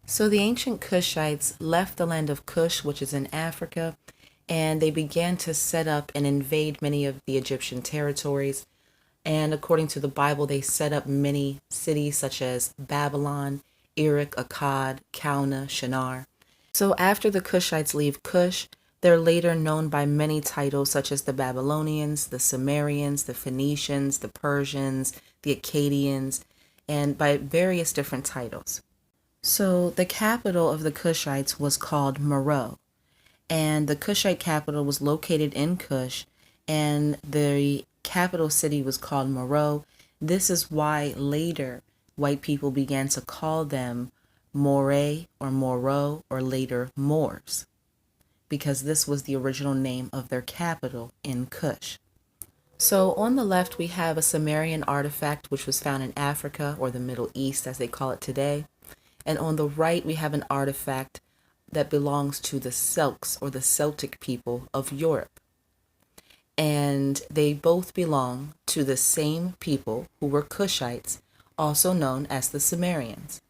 So the ancient Kushites left the land of Kush, which is in Africa, and they began to set up and invade many of the Egyptian territories. And according to the Bible, they set up many cities such as Babylon, Erech, Akkad, Calneh, Shinar. So after the Kushites leave Kush, they're later known by many titles such as the Babylonians, the Cimmerians, the Phoenicians, the Persians, the Akkadians, and by various different titles. So the capital of the Kushites was called Meroe, and the Kushite capital was located in Kush, and the capital city was called Meroe. This is why later white people began to call them Moray or Moro or later Moors, because this was the original name of their capital in Kush. So on the left, we have a Sumerian artifact which was found in Africa, or the Middle East as they call it today. And on the right, we have an artifact that belongs to the Celts, or the Celtic people of Europe. And they both belong to the same people who were Kushites, also known as the Cimmerians.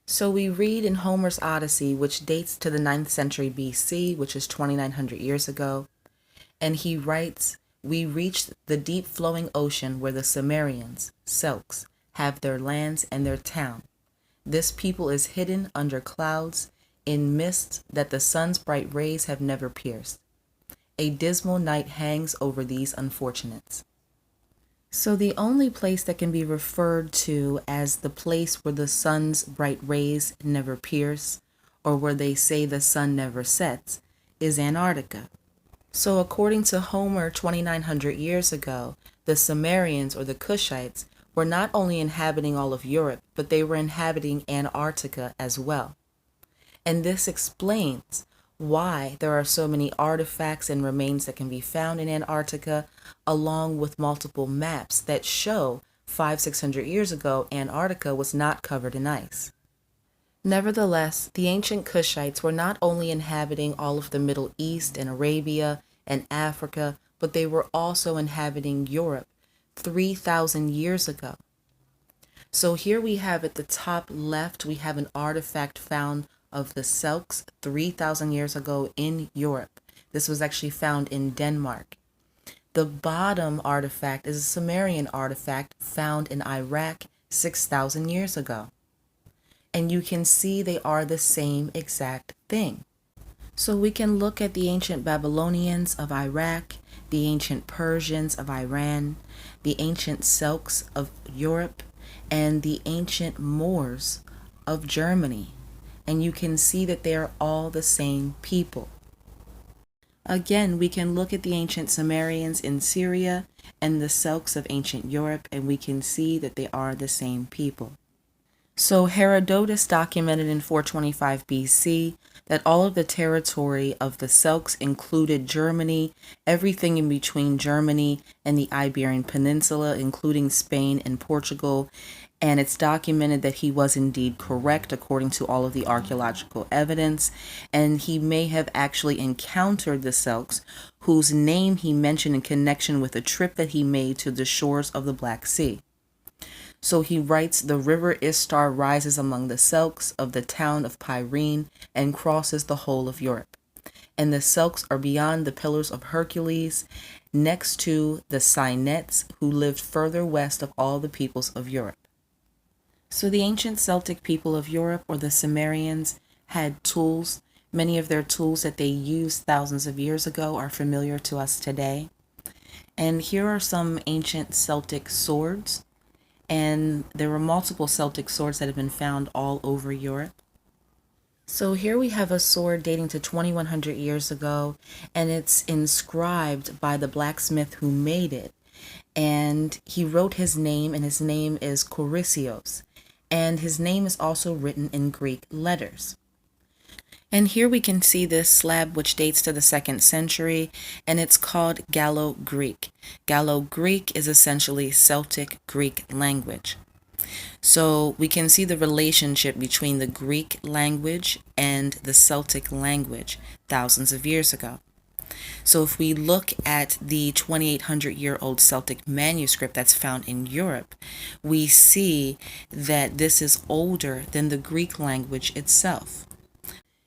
So we read in Homer's Odyssey, which dates to the 9th century BC, which is 2,900 years ago, and he writes, "We reached the deep flowing ocean where the Cimmerians, Celts, have their lands and their town. This people is hidden under clouds, in mists that the sun's bright rays have never pierced. A dismal night hangs over these unfortunates." So the only place that can be referred to as the place where the sun's bright rays never pierce, or where they say the sun never sets, is Antarctica. So according to Homer 2,900 years ago, the Cimmerians, or the Kushites, were not only inhabiting all of Europe, but they were inhabiting Antarctica as well. And this explains why there are so many artifacts and remains that can be found in Antarctica, along with multiple maps that show 500-600 years ago Antarctica was not covered in ice. Nevertheless, the ancient Kushites were not only inhabiting all of the Middle East and Arabia and Africa, but they were also inhabiting Europe 3,000 years ago. So here we have at the top left, we have an artifact found of the Celts 3,000 years ago in Europe. This was actually found in Denmark. The bottom artifact is a Sumerian artifact found in Iraq 6,000 years ago. And you can see they are the same exact thing. So we can look at the ancient Babylonians of Iraq, the ancient Persians of Iran, the ancient Celts of Europe, and the ancient Moors of Germany. And you can see that they are all the same people. Again, we can look at the ancient Cimmerians in Syria and the Celts of ancient Europe, and we can see that they are the same people. So Herodotus documented in 425 BC that all of the territory of the Celts included Germany, everything in between Germany and the Iberian Peninsula, including Spain and Portugal. And it's documented that he was indeed correct according to all of the archaeological evidence. And he may have actually encountered the Celts, whose name he mentioned in connection with a trip that he made to the shores of the Black Sea. So he writes, "The river Istar rises among the Celts of the town of Pyrene and crosses the whole of Europe. And the Celts are beyond the Pillars of Hercules, next to the Cynetes, who lived further west of all the peoples of Europe." So the ancient Celtic people of Europe, or the Cimmerians, had tools. Many of their tools that they used thousands of years ago are familiar to us today. And here are some ancient Celtic swords. And there were multiple Celtic swords that have been found all over Europe. So here we have a sword dating to 2,100 years ago, and it's inscribed by the blacksmith who made it. And he wrote his name, and his name is Korisios. And his name is also written in Greek letters. And here we can see this slab, which dates to the 2nd century, and it's called Gallo-Greek. Gallo-Greek is essentially Celtic Greek language. So we can see the relationship between the Greek language and the Celtic language thousands of years ago. So if we look at the 2,800-year-old Celtic manuscript that's found in Europe, we see that this is older than the Greek language itself.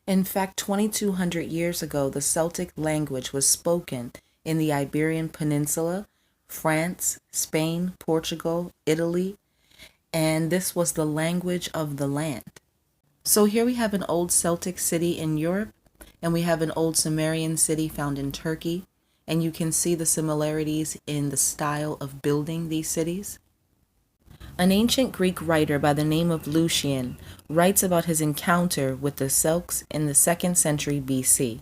In fact, 2,200 years ago, the Celtic language was spoken in the Iberian Peninsula, France, Spain, Portugal, Italy, and this was the language of the land. So here we have an old Celtic city in Europe, and we have an old Cimmerian city found in Turkey, and you can see the similarities in the style of building these cities. An ancient Greek writer by the name of Lucian writes about his encounter with the Celts in the 2nd century BC.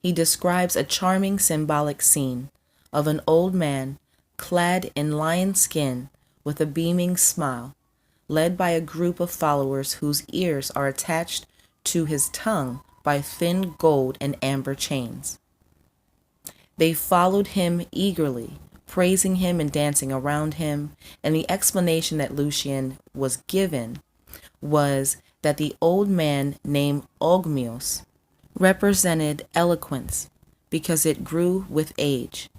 He describes a charming symbolic scene of an old man clad in lion skin with a beaming smile, led by a group of followers whose ears are attached to his tongue by thin gold and amber chains. They followed him eagerly, praising him and dancing around him, and the explanation that Lucian was given was that the old man named Ogmios represented eloquence because it grew with age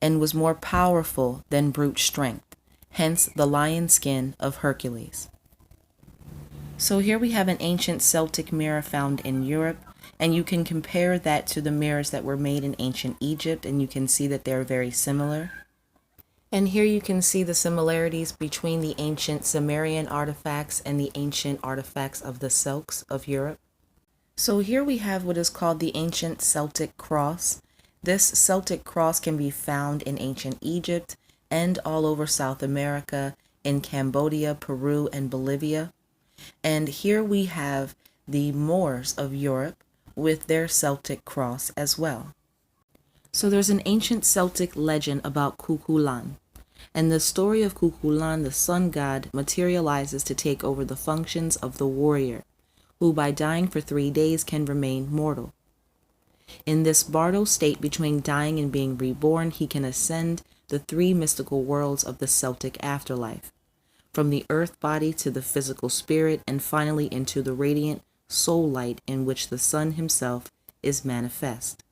and was more powerful than brute strength, hence the lion skin of Hercules. So here we have an ancient Celtic mirror found in Europe, and you can compare that to the mirrors that were made in ancient Egypt, and you can see that they're very similar. And here you can see the similarities between the ancient Sumerian artifacts and the ancient artifacts of the Celts of Europe. So here we have what is called the ancient Celtic cross. This Celtic cross can be found in ancient Egypt and all over South America, in Cambodia, Peru, and Bolivia. And here we have the Moors of Europe with their Celtic cross as well. So there's an ancient Celtic legend about Cuchulainn, and the story of Cuchulainn, the sun god, materializes to take over the functions of the warrior, who by dying for 3 days can remain mortal. In this bardo state between dying and being reborn, he can ascend the 3 mystical worlds of the Celtic afterlife, from the earth body to the physical spirit, and finally into the radiant soul light in which the sun himself is manifest.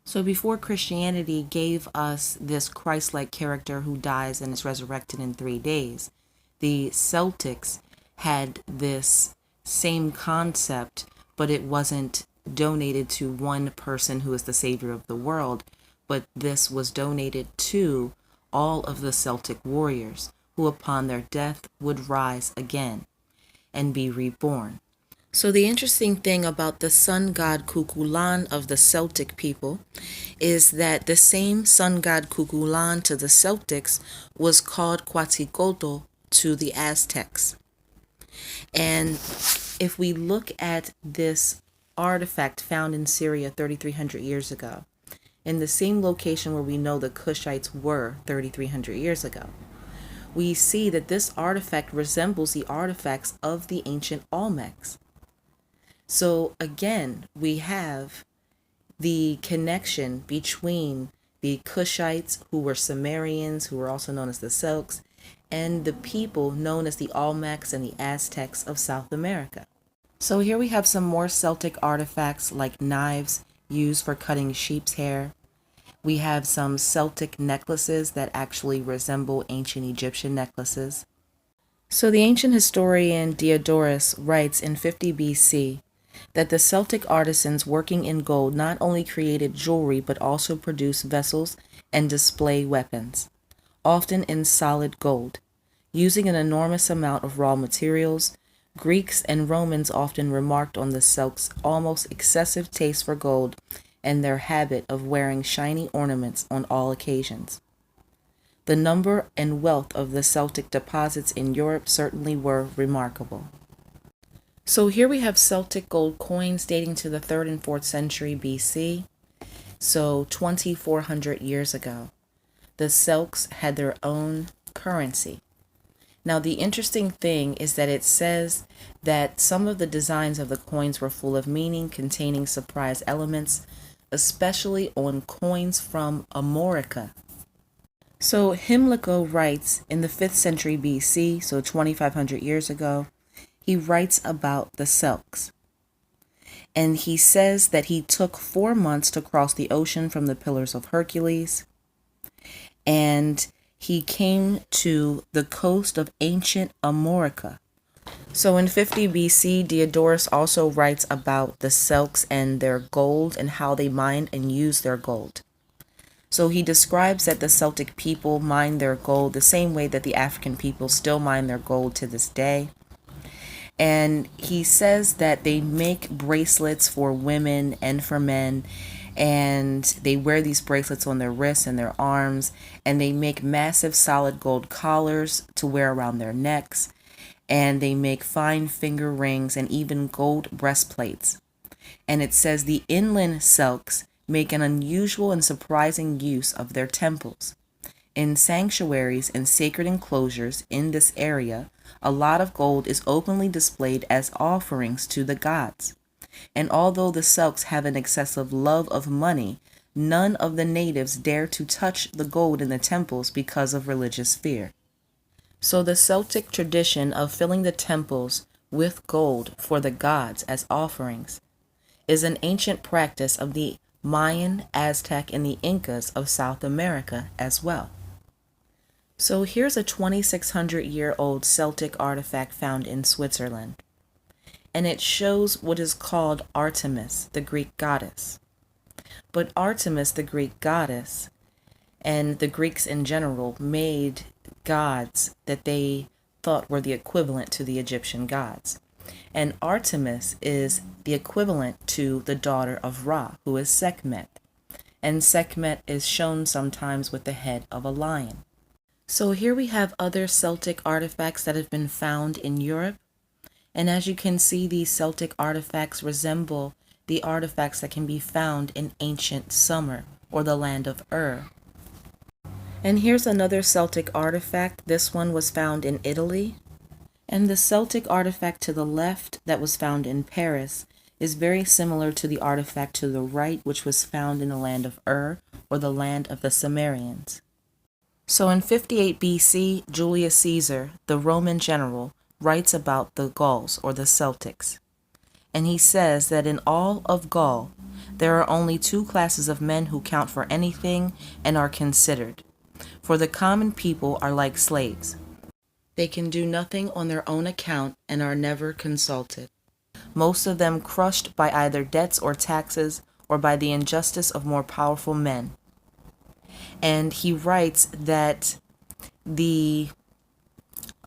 So before Christianity gave us this Christ-like character who dies and is resurrected in 3 days, the Celtics had this same concept, but it wasn't donated to one person who is the savior of the world, but this was donated to all of the Celtic warriors, who upon their death would rise again and be reborn. So the interesting thing about the sun god Cuchulainn of the Celtic people is that the same sun god Cuchulainn to the Celtics was called Quetzalcoatl to the Aztecs. And if we look at this artifact found in Syria 3,300 years ago, in the same location where we know the Kushites were 3,300 years ago, we see that this artifact resembles the artifacts of the ancient Olmecs. So again, we have the connection between the Kushites, who were Cimmerians, who were also known as the Celts, and the people known as the Olmecs and the Aztecs of South America. So here we have some more Celtic artifacts like knives used for cutting sheep's hair. We have some Celtic necklaces that actually resemble ancient Egyptian necklaces. So the ancient historian Diodorus writes in 50 BC that the Celtic artisans working in gold not only created jewelry but also produced vessels and display weapons, often in solid gold. Using an enormous amount of raw materials, Greeks and Romans often remarked on the Celts' almost excessive taste for gold and their habit of wearing shiny ornaments on all occasions. The number and wealth of the Celtic deposits in Europe certainly were remarkable. So here we have Celtic gold coins dating to the 3rd and 4th century BC, so 2,400 years ago. The Celts had their own currency. Now the interesting thing is that it says that some of the designs of the coins were full of meaning, containing surprise elements, especially on coins from Amorica. So Himilco writes in the 5th century BC, so 2,500 years ago, he writes about the Celts. And he says that he took 4 months to cross the ocean from the Pillars of Hercules. And he came to the coast of ancient Amorica. So in 50 BC, Diodorus also writes about the Celts and their gold and how they mined and used their gold. So he describes that the Celtic people mined their gold the same way that the African people still mine their gold to this day. And he says that they make bracelets for women and for men, and they wear these bracelets on their wrists and their arms, and they make massive solid gold collars to wear around their necks, and they make fine finger rings and even gold breastplates. And it says the inland Celts make an unusual and surprising use of their temples. In sanctuaries and sacred enclosures in this area, a lot of gold is openly displayed as offerings to the gods. And although the Celts have an excessive love of money, none of the natives dare to touch the gold in the temples because of religious fear. So the Celtic tradition of filling the temples with gold for the gods as offerings is an ancient practice of the Mayan, Aztec, and the Incas of South America as well. So here's a 2,600-year-old Celtic artifact found in Switzerland, and it shows what is called Artemis, the Greek goddess. But Artemis, the Greek goddess, and the Greeks in general made gods that they thought were the equivalent to the Egyptian gods. And Artemis is the equivalent to the daughter of Ra, who is Sekhmet. And Sekhmet is shown sometimes with the head of a lion. So here we have other Celtic artifacts that have been found in Europe. And as you can see, these Celtic artifacts resemble the artifacts that can be found in ancient Sumer, or the land of Ur. And here's another Celtic artifact. This one was found in Italy. And the Celtic artifact to the left that was found in Paris is very similar to the artifact to the right, which was found in the land of Ur, or the land of the Cimmerians. So in 58 BC, Julius Caesar, the Roman general, writes about the Gauls, or the Celtics. And he says that in all of Gaul, there are only 2 classes of men who count for anything and are considered. For the common people are like slaves. They can do nothing on their own account and are never consulted. Most of them crushed by either debts or taxes or by the injustice of more powerful men. And he writes that the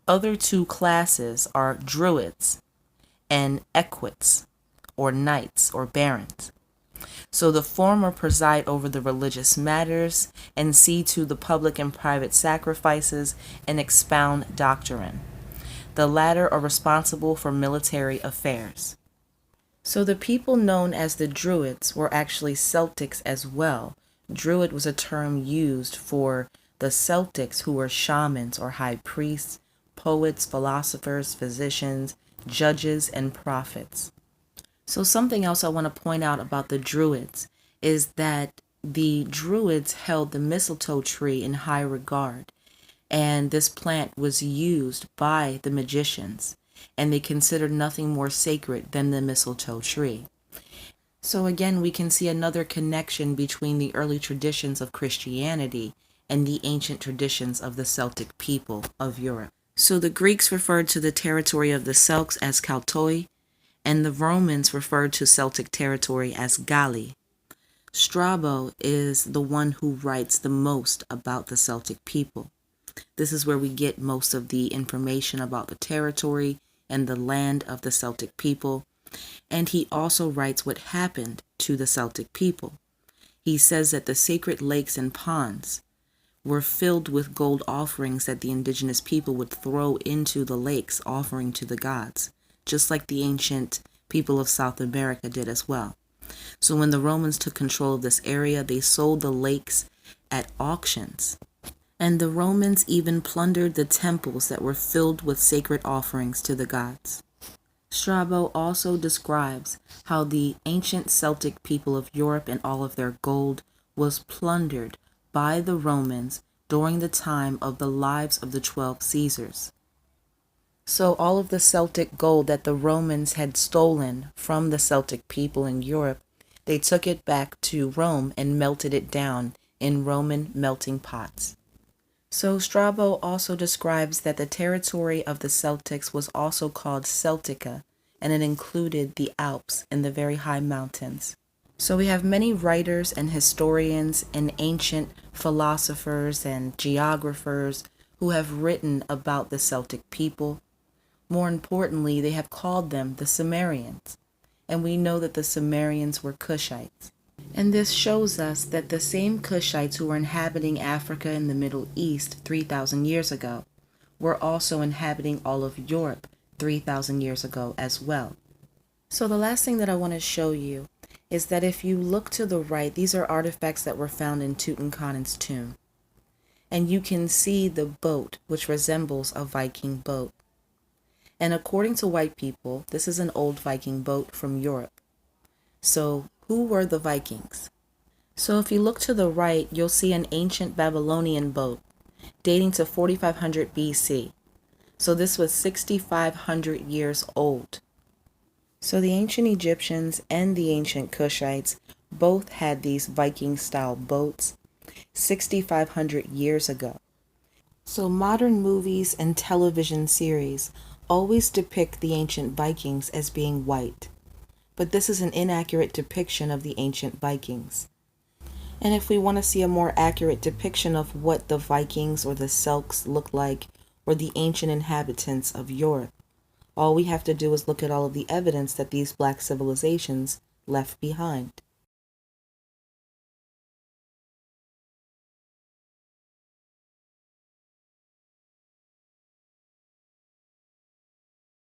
other 2 classes are Druids and equites, or knights or barons. So the former preside over the religious matters and see to the public and private sacrifices and expound doctrine. The latter are responsible for military affairs. So the people known as the Druids were actually Celtics as well. Druid was a term used for the Celtics, who were shamans or high priests, poets, philosophers, physicians, judges, and prophets. So something else I want to point out about the Druids is that the Druids held the mistletoe tree in high regard, and this plant was used by the magicians, and they considered nothing more sacred than the mistletoe tree. So again, we can see another connection between the early traditions of Christianity and the ancient traditions of the Celtic people of Europe. So the Greeks referred to the territory of the Celts as Kaltoi, and the Romans referred to Celtic territory as Galli. Strabo is the one who writes the most about the Celtic people. This is where we get most of the information about the territory and the land of the Celtic people. And he also writes what happened to the Celtic people. He says that the sacred lakes and ponds were filled with gold offerings that the indigenous people would throw into the lakes, offering to the gods, just like the ancient people of South America did as well. So when the Romans took control of this area, they sold the lakes at auctions. And the Romans even plundered the temples that were filled with sacred offerings to the gods. Strabo also describes how the ancient Celtic people of Europe and all of their gold was plundered by the Romans during the time of the lives of the 12 Caesars. So all of the Celtic gold that the Romans had stolen from the Celtic people in Europe, they took it back to Rome and melted it down in Roman melting pots. So Strabo also describes that the territory of the Celtics was also called Celtica, and it included the Alps and the very high mountains. So we have many writers and historians and ancient philosophers and geographers who have written about the Celtic people. More importantly, they have called them the Cimmerians, and we know that the Cimmerians were Kushites. And this shows us that the same Kushites who were inhabiting Africa and the Middle East 3,000 years ago were also inhabiting all of Europe 3,000 years ago as well. So the last thing that I want to show you is that if you look to the right, these are artifacts that were found in Tutankhamen's tomb. And you can see the boat, which resembles a Viking boat. And according to white people, this is an old Viking boat from Europe. So who were the Vikings? So if you look to the right, you'll see an ancient Babylonian boat dating to 4500 BC. So this was 6,500 years old. So the ancient Egyptians and the ancient Kushites both had these Viking-style boats 6,500 years ago. So modern movies and television series always depict the ancient Vikings as being white, but this is an inaccurate depiction of the ancient Vikings. And if we want to see a more accurate depiction of what the Vikings or the Celts look like, or the ancient inhabitants of Europe, all we have to do is look at all of the evidence that these black civilizations left behind.